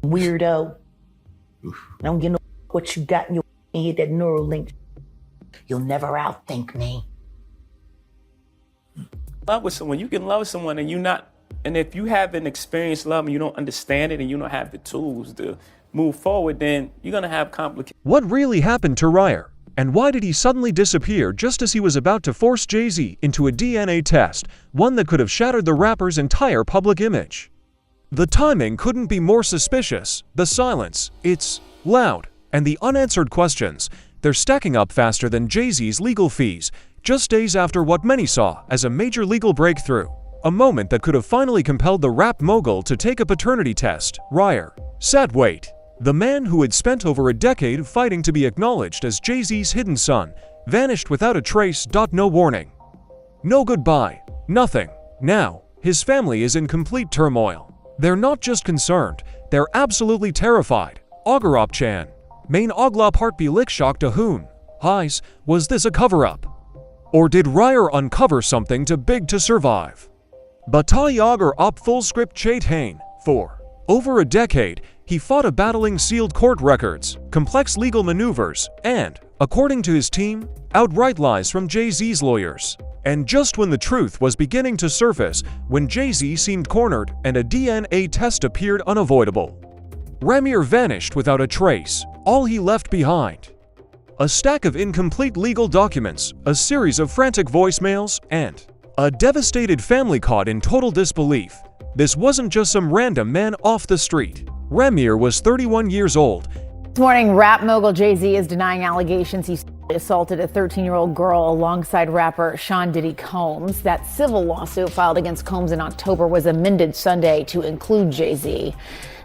weirdo. I don't give no what you got in your head, that neural link. You'll never outthink me. Love with someone, you can love someone and if you haven't experienced love and you don't understand it and you don't have the tools to move forward, then you're gonna have complications. What really happened to Ryier? And why did he suddenly disappear just as he was about to force Jay-Z into a DNA test, one that could have shattered the rapper's entire public image? The timing couldn't be more suspicious. The silence, it's loud, and the unanswered questions, they're stacking up faster than Jay-Z's legal fees, just days after what many saw as a major legal breakthrough. A moment that could have finally compelled the rap mogul to take a paternity test. Ryier Satterthwaite, the man who had spent over a decade fighting to be acknowledged as Jay-Z's hidden son, vanished without a trace. No warning. No goodbye. Nothing. Now, his family is in complete turmoil. They're not just concerned, they're absolutely terrified. Augarop Chan. Main Oglop Heartbe Lick Shock to Hoon. Highs, was this a cover-up? Or did Ryier uncover something too big to survive? Batai Augur op full script Chait Hain. For over a decade, he fought a battling sealed court records, complex legal maneuvers, and, according to his team, outright lies from Jay-Z's lawyers. And just when the truth was beginning to surface, when Jay-Z seemed cornered and a DNA test appeared unavoidable, Ryier vanished without a trace. All he left behind: a stack of incomplete legal documents, a series of frantic voicemails, and a devastated family caught in total disbelief. This wasn't just some random man off the street. Ryier was 31 years old. This morning, rap mogul Jay-Z is denying allegations he assaulted a 13-year-old girl alongside rapper Sean Diddy Combs. That civil lawsuit filed against Combs in October was amended Sunday to include Jay-Z.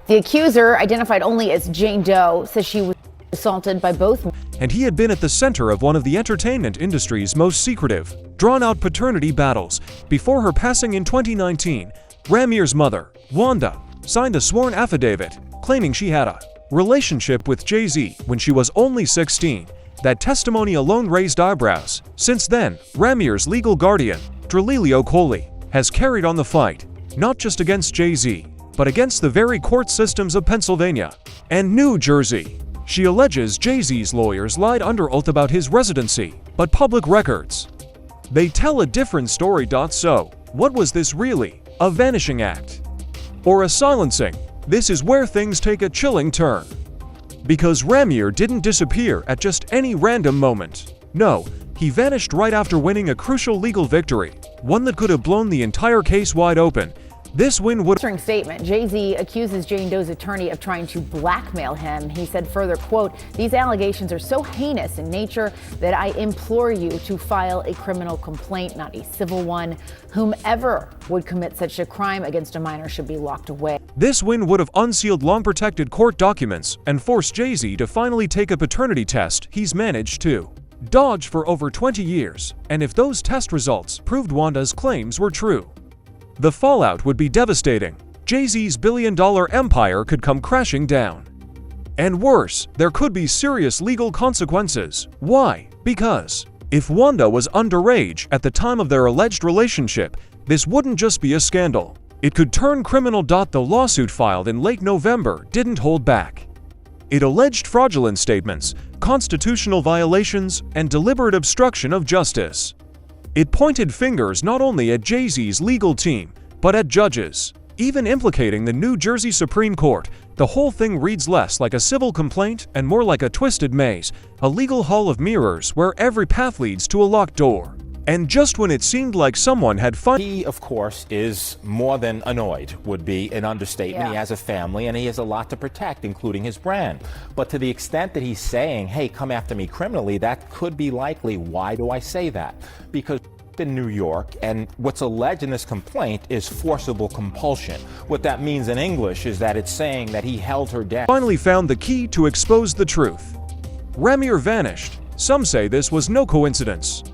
The accuser, identified only as Jane Doe, says she was assaulted by both. And he had been at the center of one of the entertainment industry's most secretive, drawn-out paternity battles. Before her passing in 2019, Rymier's mother, Wanda, signed a sworn affidavit claiming she had a relationship with Jay-Z when she was only 16. That testimony alone raised eyebrows. Since then, Rymier's legal guardian, Drelilio Coley, has carried on the fight, not just against Jay-Z, but against the very court systems of Pennsylvania and New Jersey. She alleges Jay-Z's lawyers lied under oath about his residency, but public records, they tell a different story. So, what was this really? A vanishing act? Or a silencing? This is where things take a chilling turn. Because Ryier didn't disappear at just any random moment. No, he vanished right after winning a crucial legal victory, one that could have blown the entire case wide open. This win would... In a statement, Jay-Z accuses Jane Doe's attorney of trying to blackmail him. He said further, quote, "These allegations are so heinous in nature that I implore you to file a criminal complaint, not a civil one. Whomever would commit such a crime against a minor should be locked away." This win would have unsealed long-protected court documents and forced Jay-Z to finally take a paternity test he's managed to dodge for over 20 years. And if those test results proved Wanda's claims were true, the fallout would be devastating. Jay-Z's billion-dollar empire could come crashing down. And worse, there could be serious legal consequences. Why? Because if Wanda was underage at the time of their alleged relationship, this wouldn't just be a scandal. It could turn criminal. The lawsuit filed in late November didn't hold back. It alleged fraudulent statements, constitutional violations, and deliberate obstruction of justice. It pointed fingers not only at Jay-Z's legal team, but at judges, even implicating the New Jersey Supreme Court. The whole thing reads less like a civil complaint and more like a twisted maze, a legal hall of mirrors where every path leads to a locked door. And just when it seemed like someone had He, of course, is more than annoyed, would be an understatement. Yeah. He has a family and he has a lot to protect, including his brand. But to the extent that he's saying, hey, come after me criminally, that could be likely. Why do I say that? Because in New York, and what's alleged in this complaint is forcible compulsion. What that means in English is that it's saying that he held her down. Finally found the key to expose the truth. Ryier vanished. Some say this was no coincidence.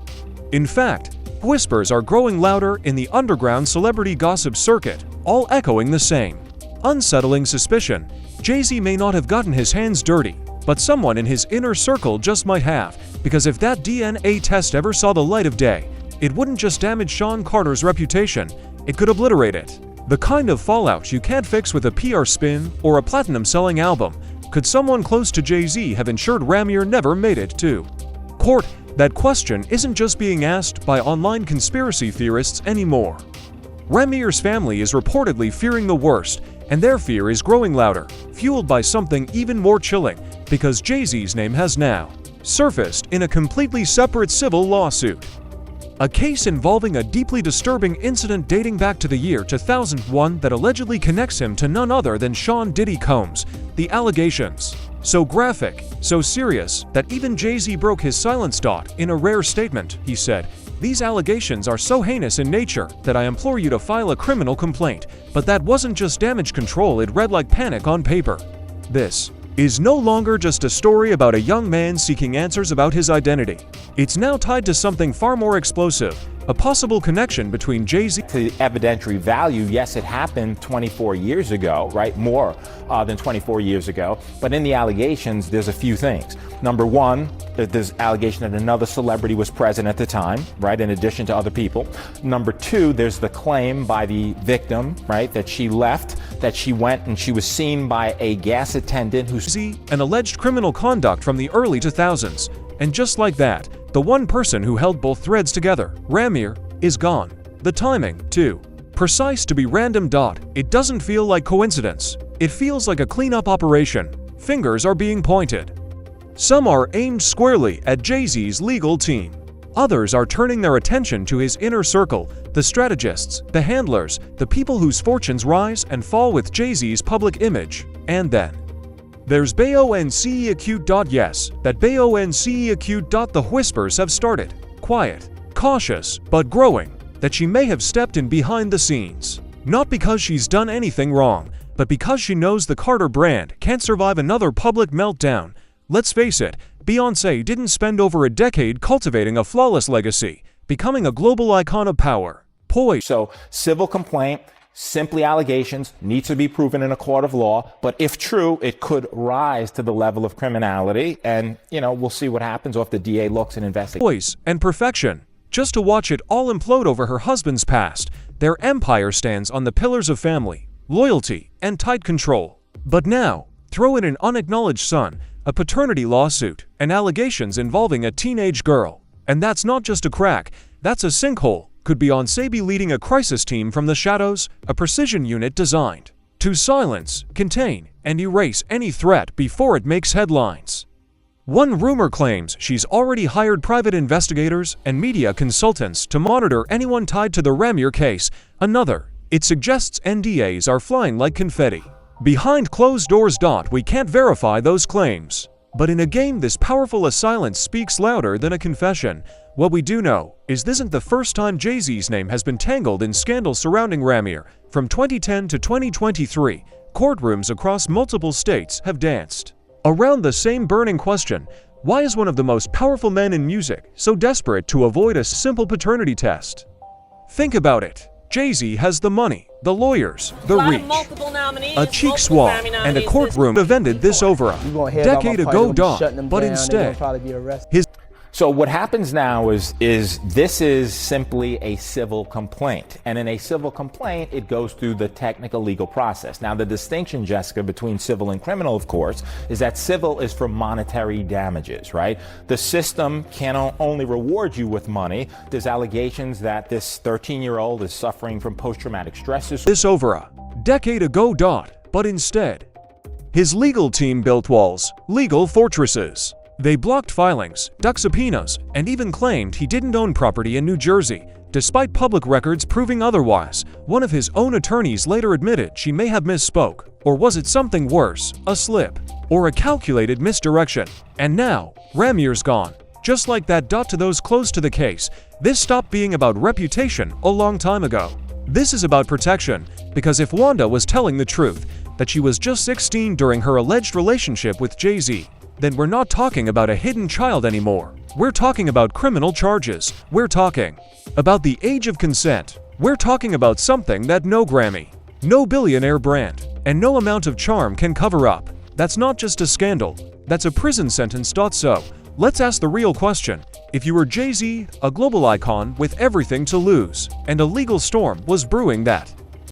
In fact, whispers are growing louder in the underground celebrity gossip circuit, all echoing the same unsettling suspicion. Jay-Z may not have gotten his hands dirty, but someone in his inner circle just might have, because if that DNA test ever saw the light of day, it wouldn't just damage Sean Carter's reputation, it could obliterate it. The kind of fallout you can't fix with a PR spin or a platinum-selling album. Could someone close to Jay-Z have ensured Ryier never made it to court? That question isn't just being asked by online conspiracy theorists anymore. Ryier family is reportedly fearing the worst, and their fear is growing louder, fueled by something even more chilling, because Jay-Z's name has now surfaced in a completely separate civil lawsuit. A case involving a deeply disturbing incident dating back to the year 2001 that allegedly connects him to none other than Sean Diddy Combs. The allegations, so graphic, so serious, that even Jay-Z broke his silence. In a rare statement, he said, "These allegations are so heinous in nature that I implore you to file a criminal complaint." But that wasn't just damage control, it read like panic on paper. This is no longer just a story about a young man seeking answers about his identity. It's now tied to something far more explosive, a possible connection between Jay-Z. To the evidentiary value, yes, it happened 24 years ago, right? More than 24 years ago. But in the allegations, there's a few things. Number one, there's allegation that another celebrity was present at the time, right, in addition to other people. Number two, there's the claim by the victim, right, that she left, that she went and she was seen by a gas attendant who's an alleged criminal conduct from the early 2000s. And just like that, the one person who held both threads together, Ryier, is gone. The timing, too, precise to be random. It doesn't feel like coincidence. It feels like a cleanup operation. Fingers are being pointed. Some are aimed squarely at Jay-Z's legal team. Others are turning their attention to his inner circle, the strategists, the handlers, the people whose fortunes rise and fall with Jay-Z's public image. And then there's VANISHES acute. Yes, that VANISHES acute. The whispers have started. Quiet, cautious, but growing, that she may have stepped in behind the scenes. Not because she's done anything wrong, but because she knows the Carter brand can't survive another public meltdown. Let's face it, Beyoncé didn't spend over a decade cultivating a flawless legacy, becoming a global icon of power, poise. So, civil complaint, simply allegations, needs to be proven in a court of law, but if true, it could rise to the level of criminality, and, we'll see what happens if the DA looks and investigates. Poise and perfection, just to watch it all implode over her husband's past. Their empire stands on the pillars of family, loyalty, and tight control. But now, throw in an unacknowledged son, a paternity lawsuit, and allegations involving a teenage girl. And that's not just a crack, that's a sinkhole. Could Beyoncé be leading a crisis team from the shadows, a precision unit designed to silence, contain, and erase any threat before it makes headlines? One rumor claims she's already hired private investigators and media consultants to monitor anyone tied to the Ryier case. Another, it suggests NDAs are flying like confetti. Behind closed doors. We can't verify those claims. But in a game this powerful, a silence speaks louder than a confession. What we do know is this isn't the first time Jay-Z's name has been tangled in scandals surrounding Ryier. From 2010 to 2023, courtrooms across multiple states have danced around the same burning question: why is one of the most powerful men in music so desperate to avoid a simple paternity test? Think about it. Jay-Z has the money, the lawyers, the reach, a cheek swab, and a courtroom prevented this over a decade ago. But instead, So what happens now is this is simply a civil complaint. And in a civil complaint, it goes through the technical legal process. Now, the distinction, Jessica, between civil and criminal, of course, is that civil is for monetary damages, right? The system can only reward you with money. There's allegations that this 13-year-old is suffering from post-traumatic stress disorder. This over a decade ago. But instead, his legal team built walls, legal fortresses. They blocked filings, ducked subpoenas, and even claimed he didn't own property in New Jersey, despite public records proving otherwise. One of his own attorneys later admitted she may have misspoke. Or was it something worse, a slip, or a calculated misdirection? And now, Ryyer's gone. Just like that. To those close to the case, this stopped being about reputation a long time ago. This is about protection, because if Wanda was telling the truth, that she was just 16 during her alleged relationship with Jay-Z, then we're not talking about a hidden child anymore. We're talking about criminal charges. We're talking about the age of consent. We're talking about something that no Grammy, no billionaire brand, and no amount of charm can cover up. That's not just a scandal, that's a prison sentence. So, let's ask the real question. If you were Jay-Z, a global icon with everything to lose, and a legal storm was brewing that